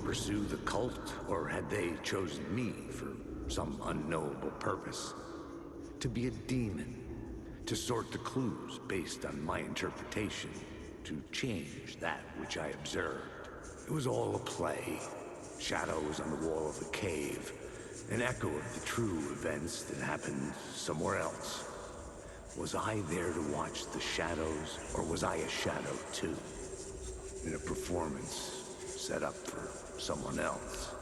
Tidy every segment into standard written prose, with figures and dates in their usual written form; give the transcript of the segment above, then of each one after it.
pursue the cult, or had they chosen me for some unknowable purpose? To be a demon, to sort the clues based on my interpretation, to change that which I observed. It was all a play. Shadows on the wall of the cave, an echo of the true events that happened somewhere else. Was I there to watch the shadows, or was I a shadow too? In a performance set up for someone else?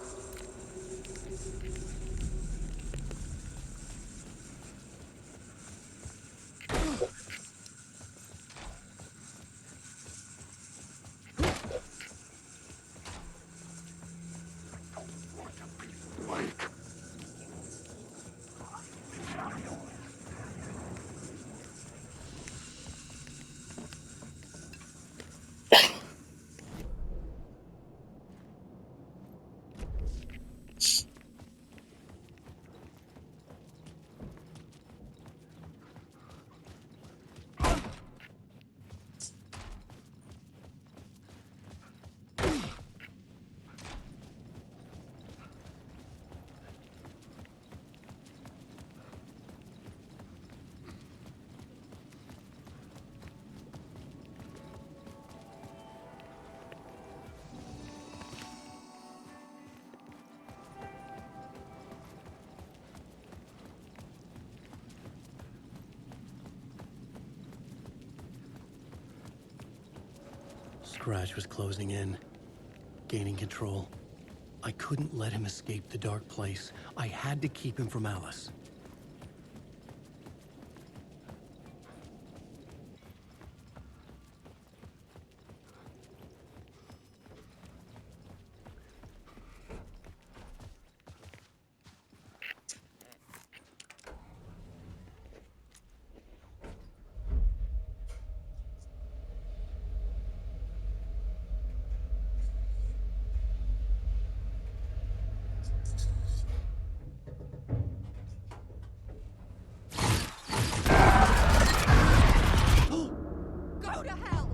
Scratch was closing in, gaining control. I couldn't let him escape the dark place. I had to keep him from Alice. Go to hell!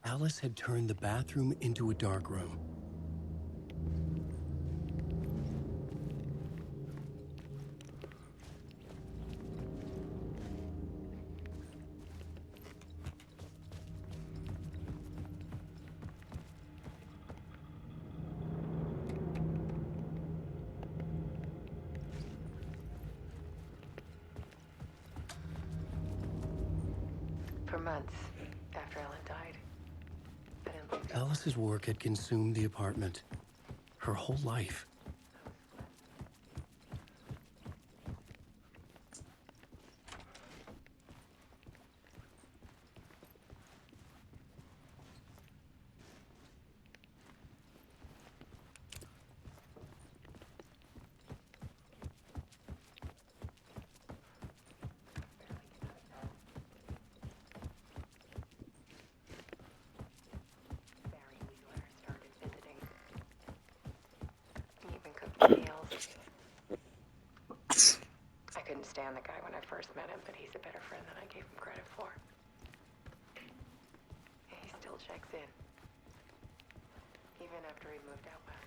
Alice had turned the bathroom into a dark room. For months after Ellen died, I didn't leave. Alice's work had consumed the apartment. Her whole life. Barry Wheeler started visiting. He even cooked meals. I couldn't stand the guy when I first met him, but he's a better friend than I gave him credit for. He still checks in, even after he moved out west.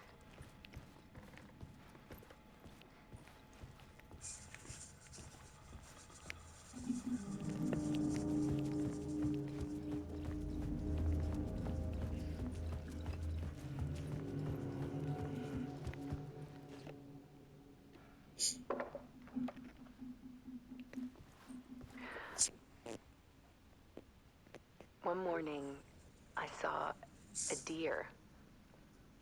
One morning, I saw a deer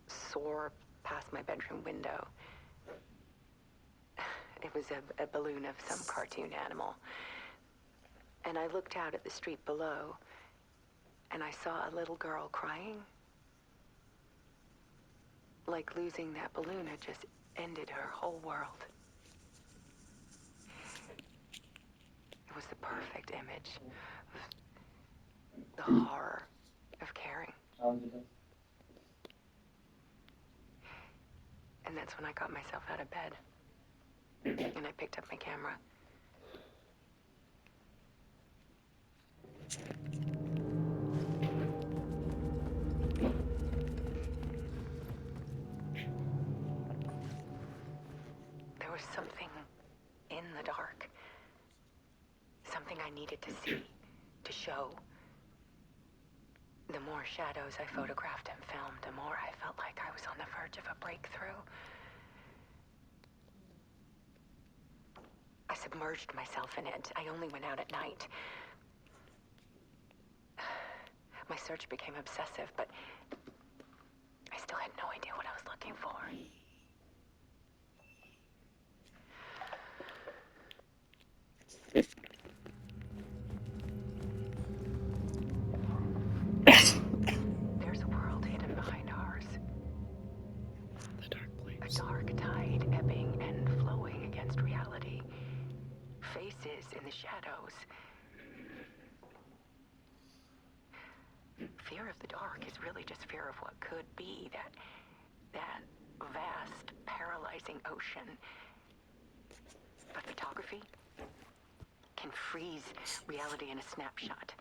soar past my bedroom window. It was a balloon of some cartoon animal. And I looked out at the street below, and I saw a little girl crying. Like losing that balloon had just ended her whole world. It was the perfect image of the horror of caring. That's when I got myself out of bed. And I picked up my camera. There was something in the dark. Something I needed to see, to show. The more shadows I photographed and filmed, the more I felt like I was on the verge of a breakthrough. I submerged myself in it. I only went out at night. My search became obsessive, but I still had no idea what I was looking for. There's a world hidden behind ours. The dark place. A dark tide ebbing and flowing against reality. Faces in the shadows. Fear of the dark is really just fear of what could be, that vast, paralyzing ocean. But photography can freeze reality in a snapshot,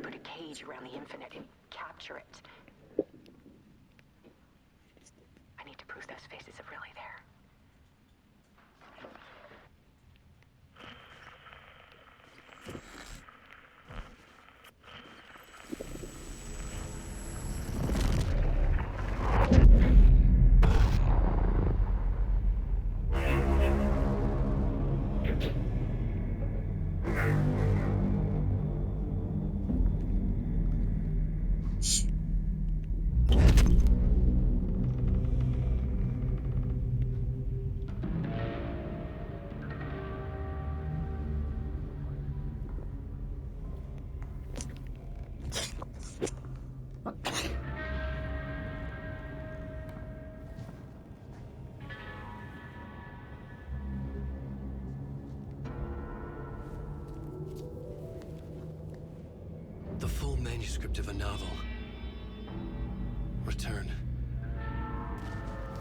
put a cage around the infinite and capture it. I need to prove those faces are really there. The full manuscript of a novel. Return.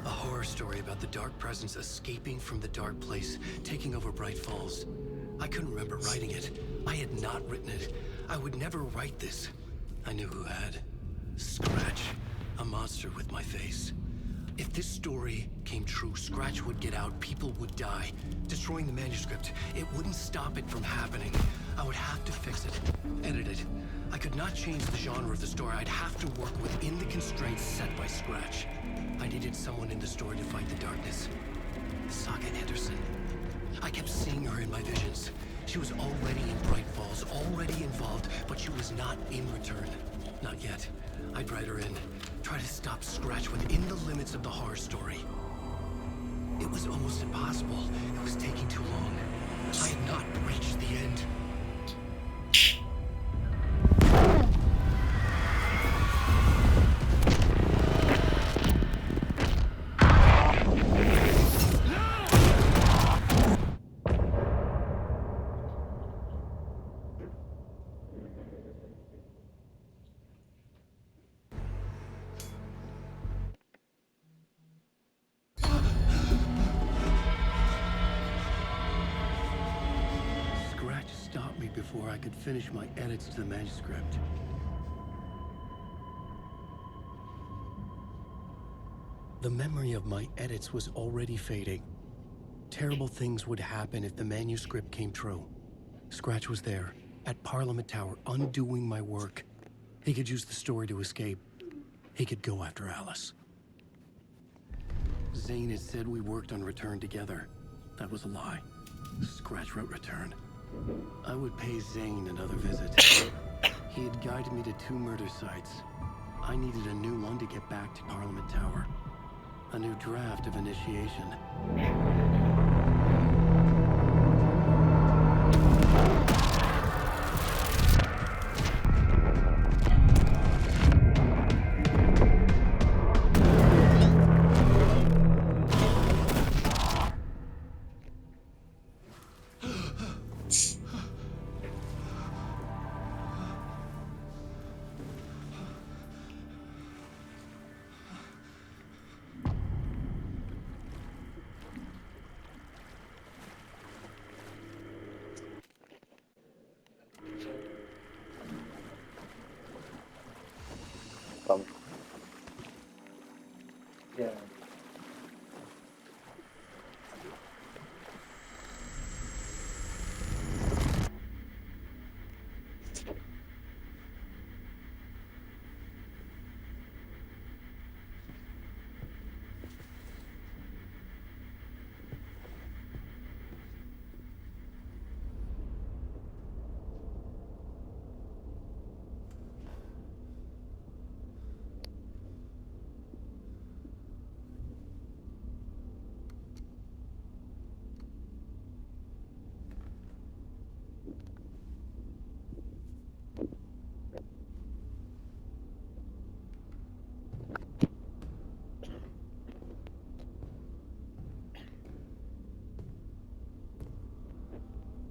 A horror story about the dark presence escaping from the dark place, taking over Bright Falls. I couldn't remember writing it. I had not written it. I would never write this. I knew who had. Scratch. A monster with my face. If this story came true, Scratch would get out, people would die. Destroying the manuscript, it wouldn't stop it from happening. I would have to fix it, edit it. I could not change the genre of the story. I'd have to work within the constraints set by Scratch. I needed someone in the story to fight the darkness. Saga Anderson. I kept seeing her in my visions. She was already in Bright Falls, already involved, but she was not in Return. Not yet. I'd write her in. Try to stop Scratch within the limits of the horror story. It was almost impossible. It was taking too long. I had not reached the end. Before I could finish my edits to the manuscript. The memory of my edits was already fading. Terrible things would happen if the manuscript came true. Scratch was there, at Parliament Tower, undoing my work. He could use the story to escape. He could go after Alice. Zane had said we worked on Return together. That was a lie. Scratch wrote Return. I would pay Zane another visit. He had guided me to 2 murder sites. I needed a new one to get back to Parliament Tower. A new draft of initiation.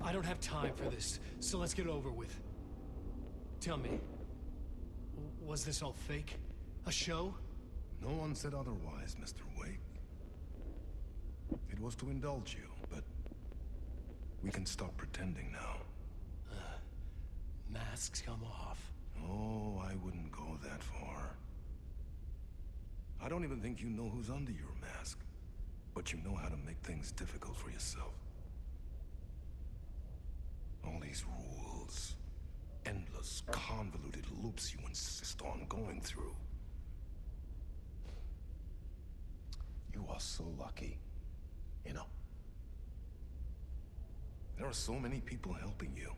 I don't have time for this, so let's get it over with. Tell me, was this all fake? A show? No one said otherwise, Mr. Wake. It was to indulge you, but we can stop pretending now. Masks come off. Oh, I wouldn't go that far. I don't even think you know who's under your mask, but you know how to make things difficult for yourself. All these rules, endless, convoluted loops you insist on going through. You are so lucky, you know. There are so many people helping you.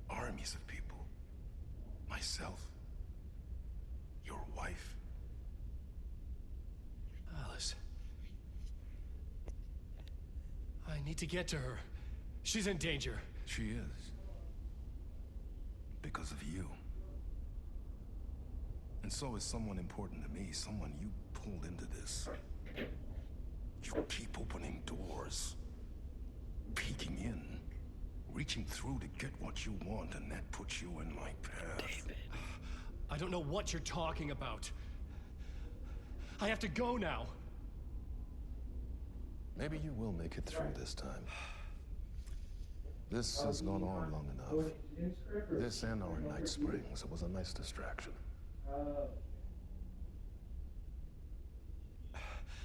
Armies of people. Myself. Your wife. Alice. I need to get to her. She's in danger. She is. Because of you. And so is someone important to me, someone you pulled into this. You keep opening doors. Peeking in. Reaching through to get what you want, and that puts you in my path. I don't know what you're talking about. I have to go now. Maybe you will make it through this time. This has gone on long enough. This and our night springs. It was a nice distraction.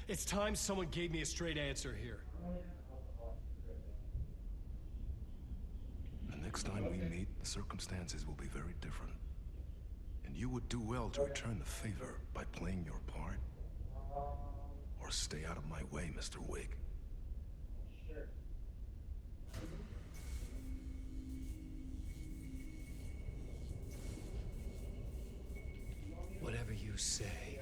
It's time someone gave me a straight answer here. The next time we meet, the circumstances will be very different. And you would do well to return the favor by playing your part. Or stay out of my way, Mr. Wake. Whatever you say.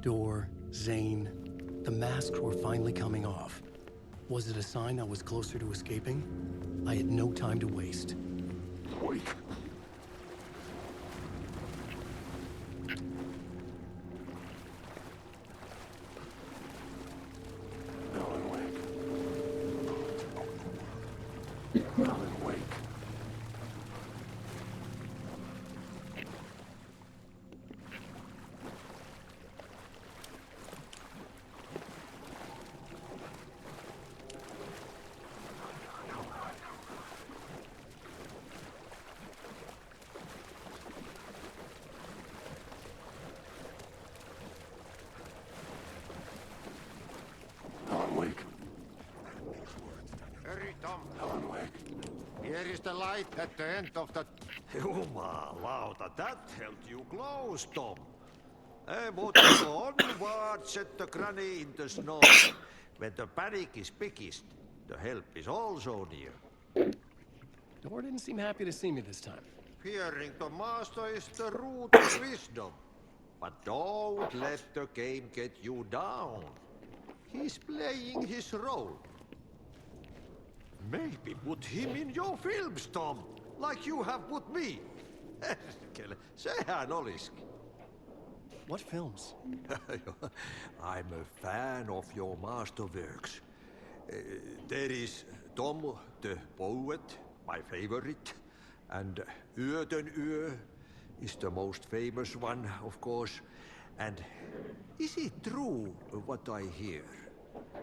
Door, Zane, the masks were finally coming off. Was it a sign I was closer to escaping? I had no time to waste. Wake. Alan Wake. Alan Wake. Alan Wake. Hurry, Tom. Alan Wake. Here is the light at the end of the... Jumalauta, that held you close, Tom. But onward, said the granny in the snow. When the panic is biggest, the help is also near. Door didn't seem happy to see me this time. Fearing the master is the root of wisdom. But don't let the game get you down. He's playing his role. Maybe put him in your films, Tom, like you have put me. Sehän olisikin. What films? I'm a fan of your masterworks. There is Tom the Poet, my favorite, and Yöden Yö is the most famous one, of course. And is it true what I hear,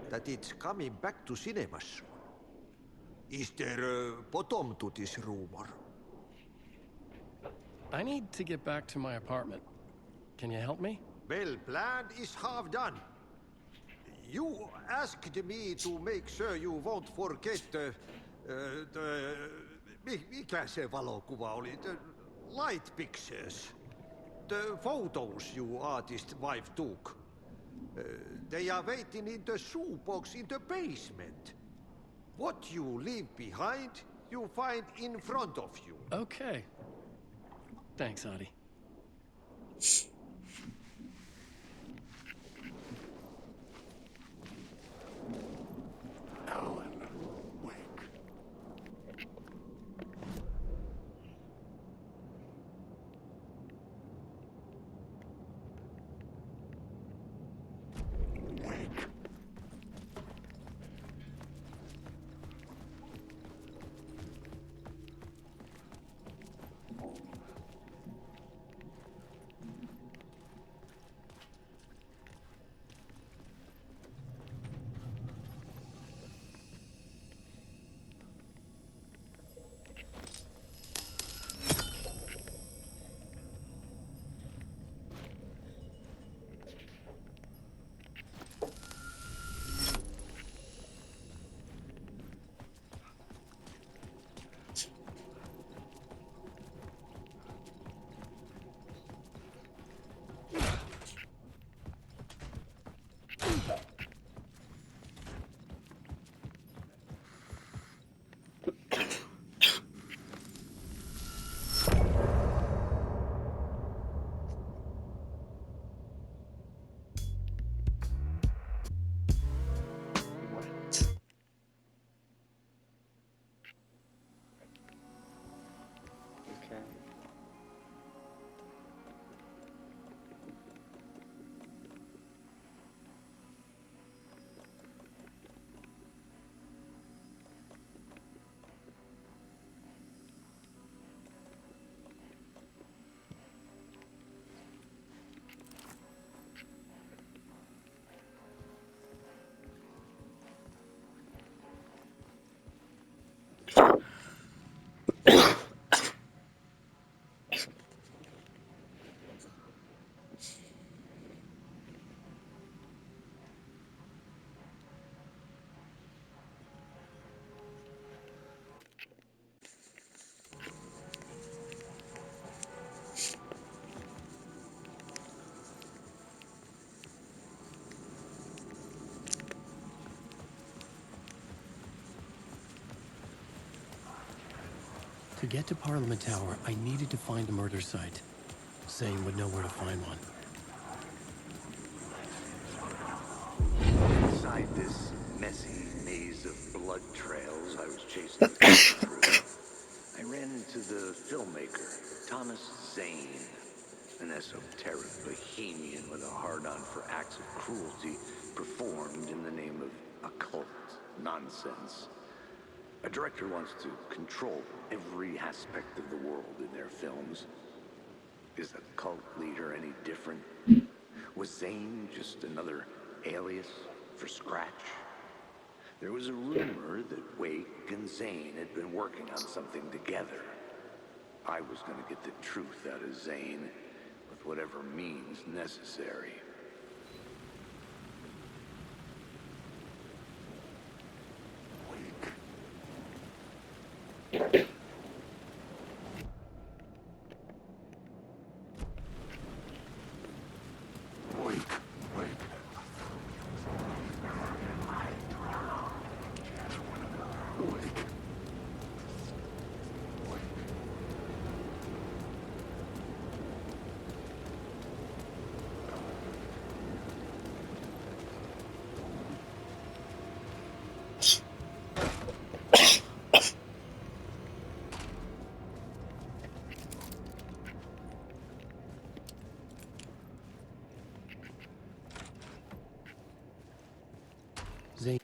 that it's coming back to cinemas soon? Is there a bottom to this rumor? I need to get back to my apartment. Can you help me? Well, plan is half done. You asked me to make sure you won't forget mikä se valokuva oli? The light pictures. The photos you artist wife took. They are waiting in the shoebox in the basement. What you leave behind, you find in front of you. Okay. Thanks, Adi. Alan Wake. Wake. Okay. To get to Parliament Tower, I needed to find a murder site. Zane would know where to find one. Inside this messy maze of blood trails I was chasing through, I ran into the filmmaker, Thomas Zane, an esoteric bohemian with a hard-on for acts of cruelty performed in the name of occult nonsense. A director wants to control every aspect of the world in their films. Is the cult leader any different? Was Zane just another alias for Scratch? There was a rumor that Wake and Zane had been working on something together. I was going to get the truth out of Zane with whatever means necessary. Zane.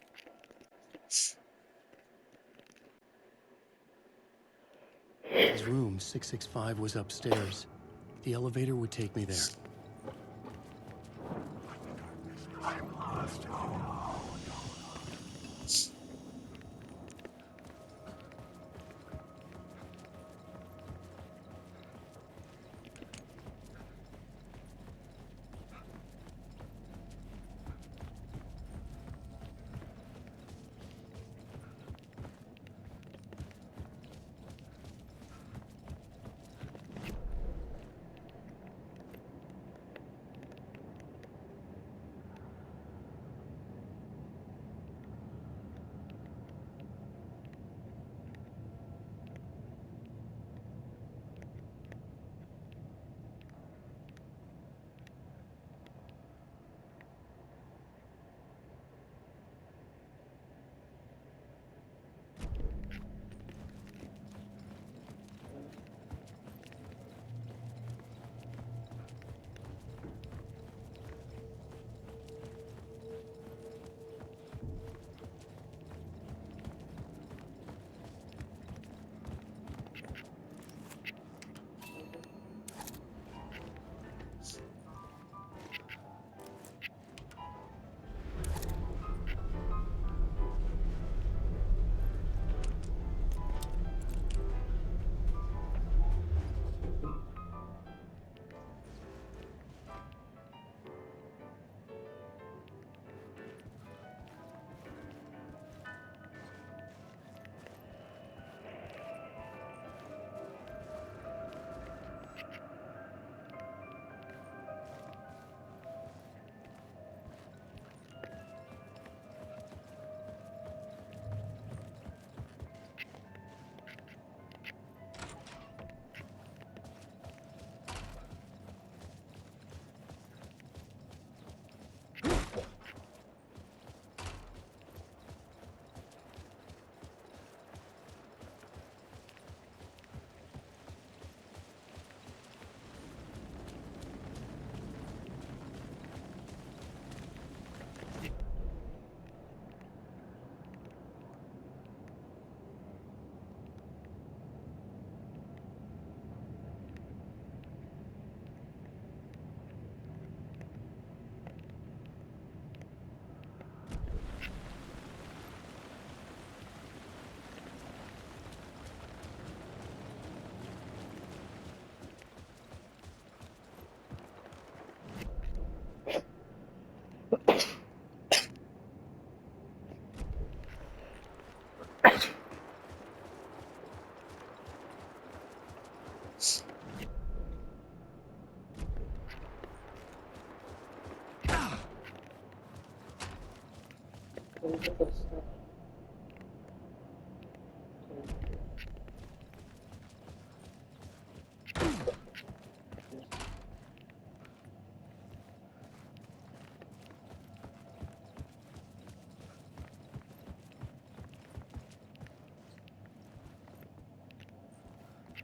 His room, 665, was upstairs. The elevator would take me there.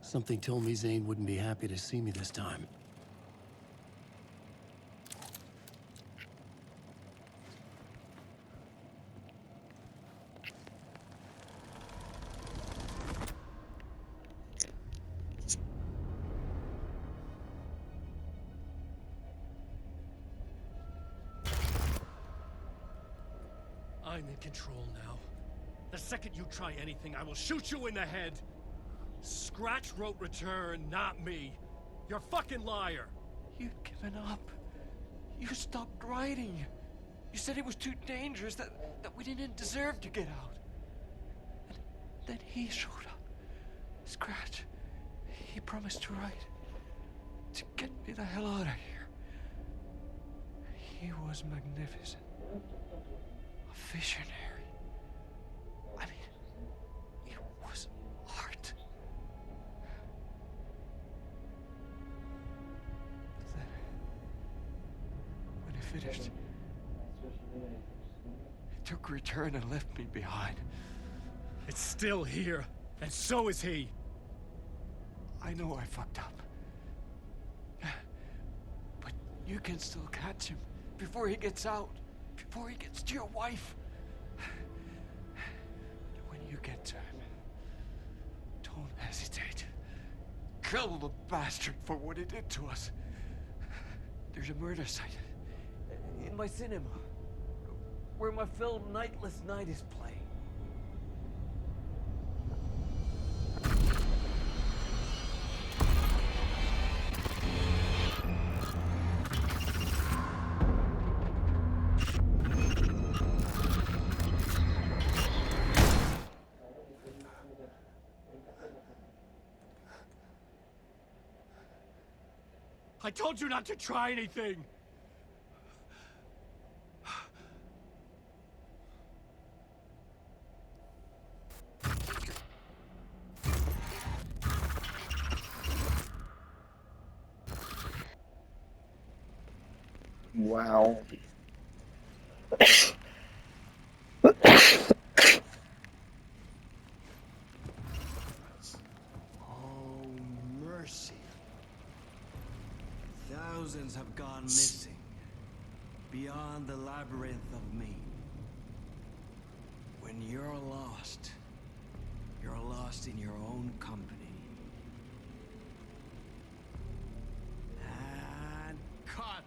Something told me Zane wouldn't be happy to see me this time. I'm in control now. The second you try anything, I will shoot you in the head. Scratch wrote return, not me. You're a fucking liar. You'd given up. You stopped writing. You said it was too dangerous, that we didn't deserve to get out. And then he showed up. Scratch. He promised to write. To get me the hell out of here. He was magnificent. A visionary. I mean, it was art. But then, when he finished, he took return and left me behind. It's still here, and so is he. I know I fucked up. But you can still catch him before he gets out. Before he gets to your wife. When you get to him, don't hesitate. Kill the bastard for what he did to us. There's a murder site in my cinema where my film Nightless Night is playing. I told you not to try anything! Wow. Oh, mercy. Thousands have gone missing, beyond the labyrinth of me. When you're lost in your own company. And cut!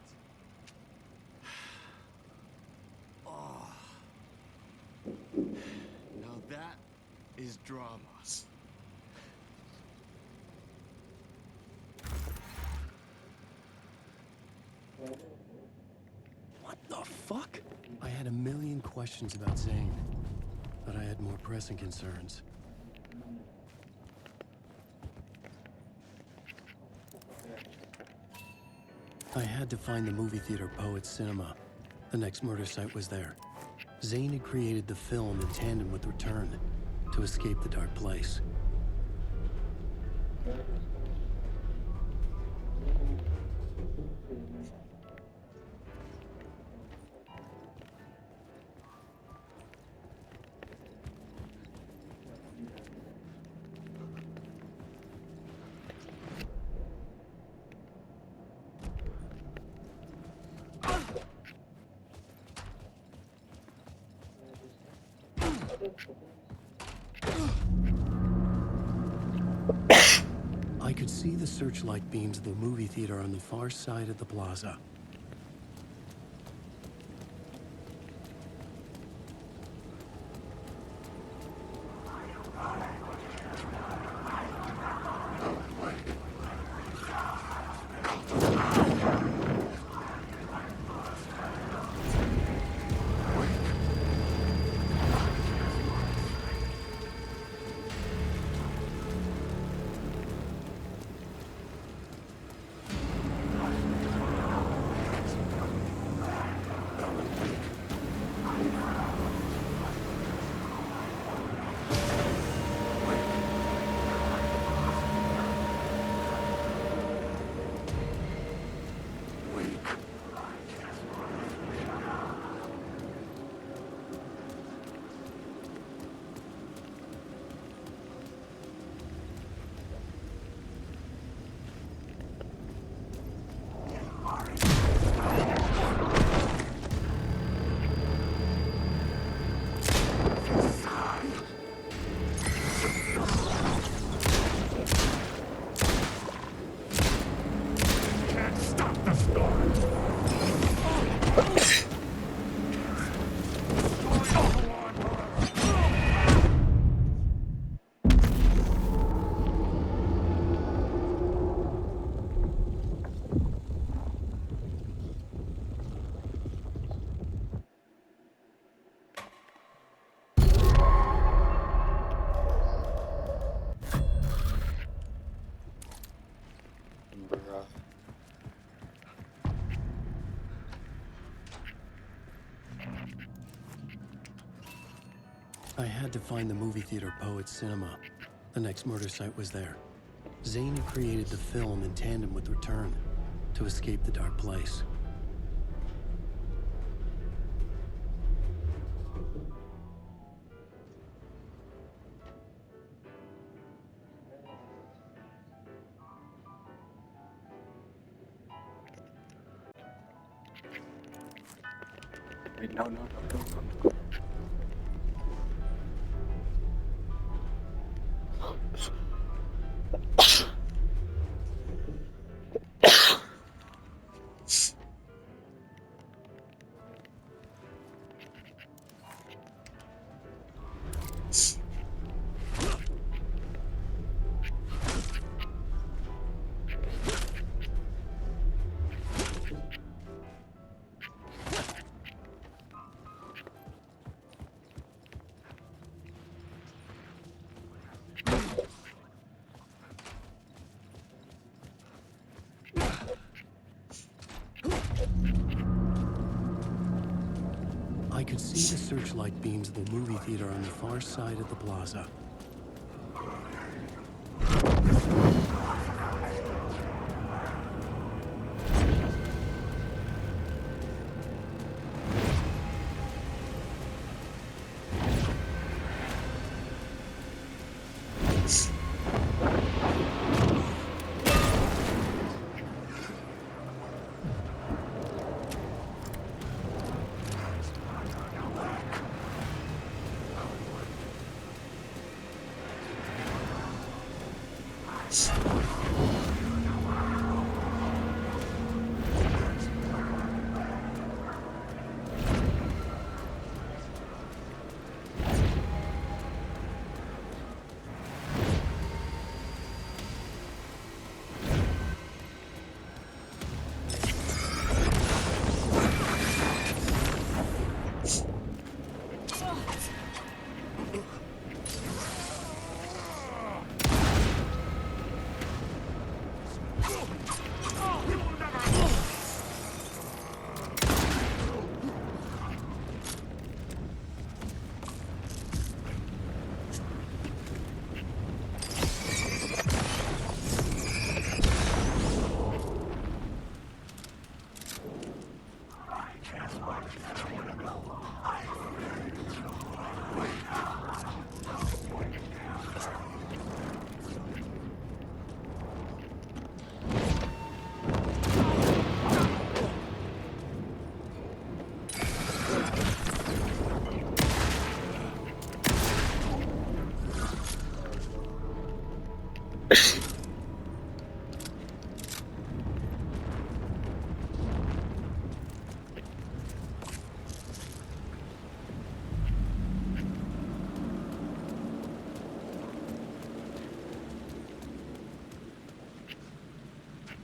Oh. Now that is drama. What the fuck? I had a million questions about Zane, but I had more pressing concerns. I had to find the movie theater Poets Cinema. The next murder site was there. Zane had created the film in tandem with Return to escape the dark place. I could see the searchlight beams of the movie theater on the far side of the plaza. I had to find the movie theater Poet Cinema. The next murder site was there. Zane had created the film in tandem with Return to escape the dark place. Wait, no, no, no, no, no. I could see the searchlight beams of the movie theater on the far side of the plaza.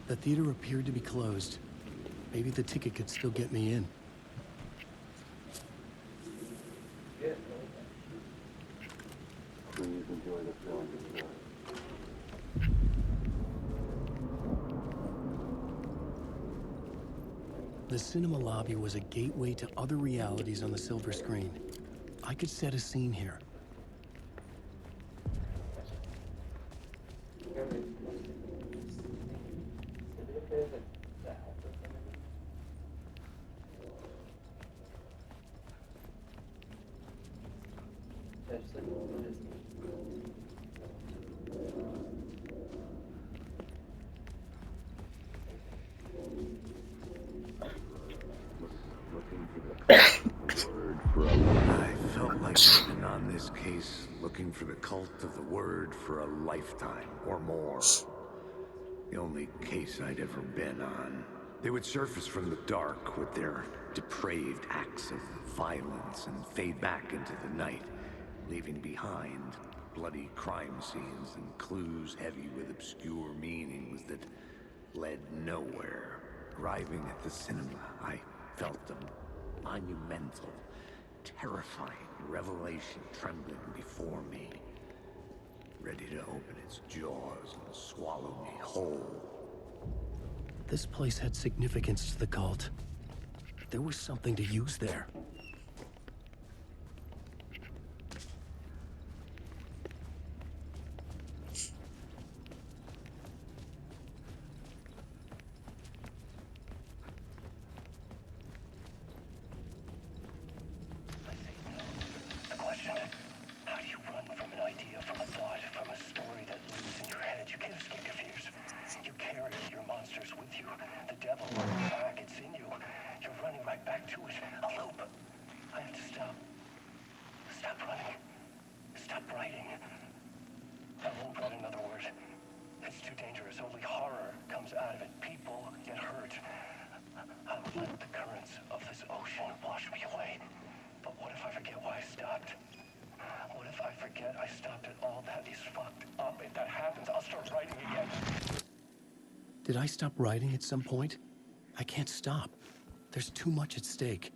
The theater appeared to be closed. Maybe the ticket could still get me in. Please enjoy the film. The cinema lobby was a gateway to other realities on the silver screen. I could set a scene here. I felt like I've been on this case looking for the cult of the word for a lifetime or more. The only case I'd ever been on. They would surface from the dark with their depraved acts of violence and fade back into the night, leaving behind bloody crime scenes and clues heavy with obscure meanings that led nowhere. Arriving at the cinema, I felt a monumental, terrifying revelation trembling before me, ready to open its jaws and swallow me whole. This place had significance to the cult. There was something to use there. Did I stop writing at some point? I can't stop. There's too much at stake.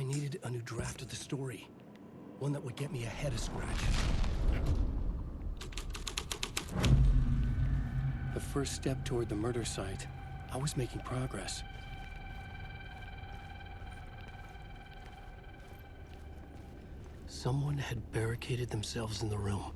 I needed a new draft of the story. One that would get me ahead of Scratch. The first step toward the murder site. I was making progress. Someone had barricaded themselves in the room.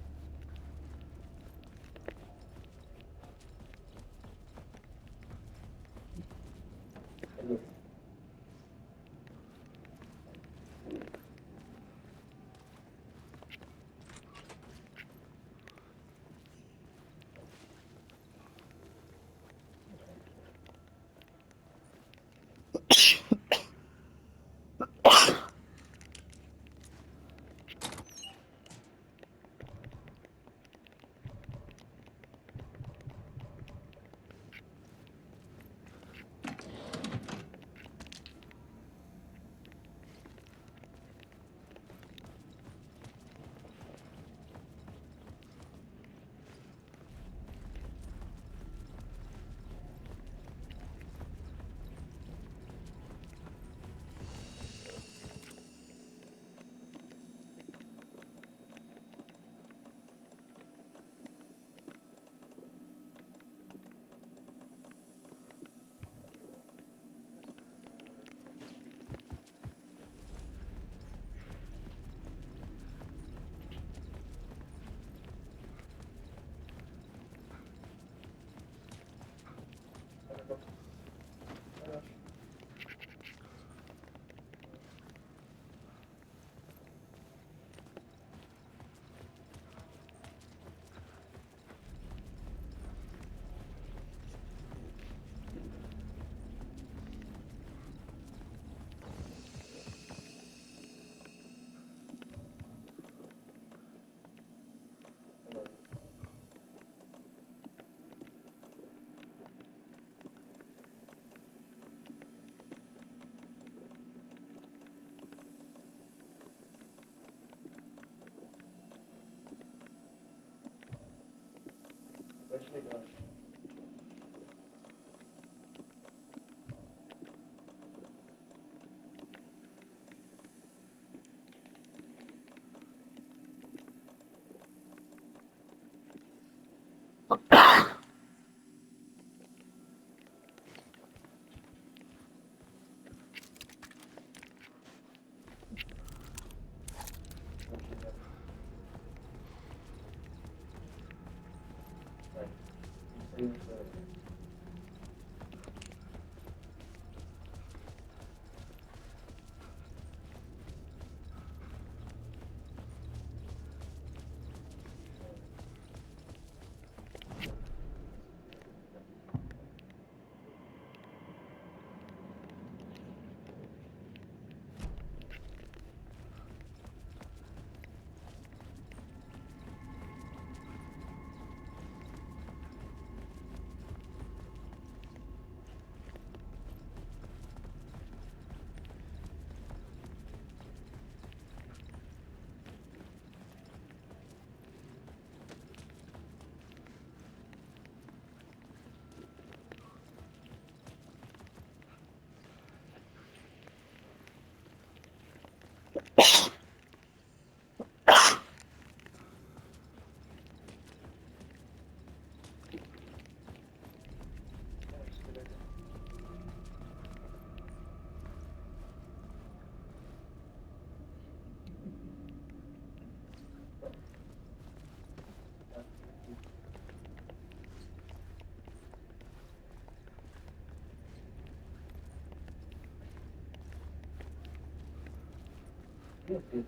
Yes, yes.